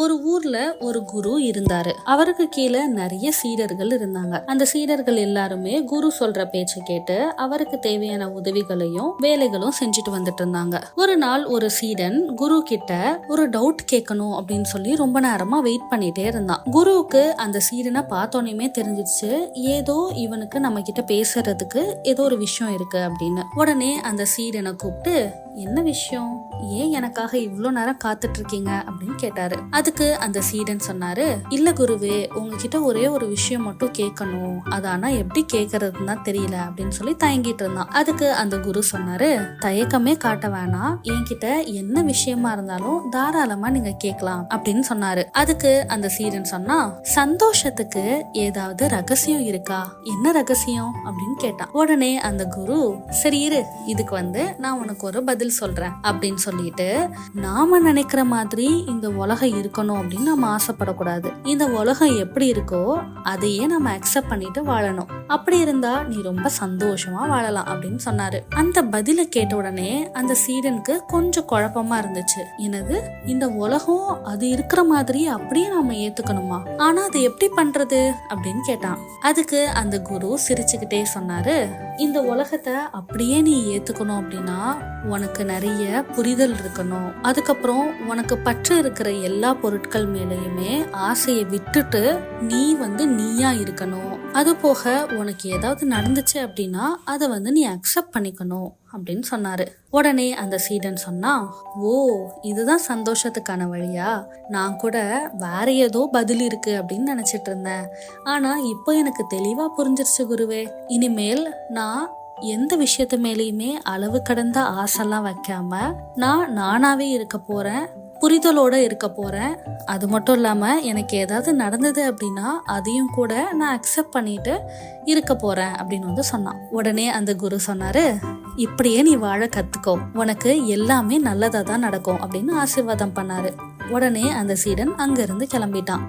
ஒரு ஊர்ல ஒரு குரு இருந்தாரு. அவருக்கு கீழே நிறைய சீடர்கள் இருந்தாங்க. அந்த சீடர்கள் எல்லாருமே குரு சொல்ற பேச்சை கேட்டு அவருக்கு தேவையான உதவிகளையும் வேலைகளும் செஞ்சுட்டு வந்துட்டு இருந்தாங்க. ஒரு நாள் ஒரு சீடன் குரு கிட்ட ஒரு டவுட் கேட்கணும் அப்படின்னு சொல்லி ரொம்ப நேரமா வெயிட் பண்ணிட்டே இருந்தான். குருவுக்கு அந்த சீடனை பார்த்தோன்னே தெரிஞ்சிச்சு, ஏதோ இவனுக்கு நம்ம கிட்ட பேசுறதுக்கு ஏதோ ஒரு விஷயம் இருக்கு அப்படின்னு. உடனே அந்த சீடனை கூப்பிட்டு, என்ன விஷயம், ஏன் எனக்காக இவ்வளவு நேரம் காத்துட்டு இருக்கீங்க அப்படின்னு கேட்டாரு. அதுக்கு அந்த சீடன் சொன்னாரு, இல்ல குருவே, உங்ககிட்ட ஒரே ஒரு விஷயம் மட்டும் கேட்கணும், அதானா எப்படி கேட்கறதுன்னு தான் தெரியல அப்படின்னு சொல்லி தயங்கிட்டு இருந்தான். அதுக்கு அந்த குரு சொன்னாரு, தயக்கமே காட்ட வேணாம், என்கிட்ட என்ன விஷயமா இருந்தாலும் தாராளமா நீங்க கேட்கலாம் அப்படின்னு சொன்னாரு. அதுக்கு அந்த சீடன் சொன்னா, சந்தோஷத்துக்கு ஏதாவது ரகசியம் இருக்கா, என்ன ரகசியம் அப்படின்னு கேட்டான். உடனே அந்த குரு, சரி இரு, இதுக்கு நான் உனக்கு ஒரு பதில் சொல்றேன் அப்படின்னு சொல்லிட்டு, நாம நினைக்கிற மாதிரி இந்த உலகம் இருக்கணும் அப்படின்னு நம்ம ஆசைப்படக்கூடாது. இந்த உலகம் எப்படி இருக்கோ அதையே நம்ம அக்செப்ட் பண்ணிட்டு வாழணும். அப்படி இருந்தா நீ ரொம்ப சந்தோஷமா வாழலாம் அப்படின்னு சொன்னாரு. அந்த பதில கேட்ட உடனே அந்த சீடனுக்கு கொஞ்சம் குழப்பமா இருந்துச்சு. என்னது, இந்த உலகம் அது இருக்கிற மாதிரி அப்படியே நாம ஏத்துக்கணுமா, ஆனா அது எப்படி பண்றது அப்படின்னு கேட்டான். அதுக்கு அந்த குரு சிரிச்சுக்கிட்டே சொன்னாரு, இந்த உலகத்தை அப்படியே நீ ஏத்துக்கணும் அப்படின்னா உனக்கு நிறைய புரிதல் இருக்கணும். அதுக்கப்புறம் உனக்கு பற்று இருக்கிற எல்லா பொருட்கள் மேலேயுமே ஆசையை விட்டுட்டு நீ நீயா இருக்கணும். அது போக உனக்கு ஏதாவது நடந்துச்சு அப்படின்னா அதை நீ அக்செப்ட் பண்ணிக்கணும் அப்படின்னு சொன்னாரு. உடனே அந்த சீடன் சொன்னா, ஓ, இதுதான் சந்தோஷத்துக்கான வழியா, நான் கூட வேற ஏதோ பதில் இருக்கு அப்படின்னு நினைச்சிட்டு இருந்தேன். ஆனா இப்போ எனக்கு தெளிவா புரிஞ்சிருச்சு குருவே. இனிமேல் நான் எந்த விஷயத்து மேலேயுமே அளவு கடந்த ஆசைலாம் வைக்காம நான் நானாவே இருக்க போறேன், புரிதலோட இருக்க போறேன். அது மட்டும் இல்லாம எனக்கு ஏதாவது நடந்தது அப்படின்னா அதையும் கூட நான் அக்செப்ட் பண்ணிட்டு இருக்க போறேன் அப்படின்னு சொன்னான். உடனே அந்த குரு சொன்னாரு, இப்படியே நீ வாழ கத்துக்கோ, உனக்கு எல்லாமே நல்லதா தான் நடக்கும் அப்படின்னு ஆசீர்வாதம் பண்ணாரு. உடனே அந்த சீடன் அங்க இருந்து கிளம்பிட்டான்.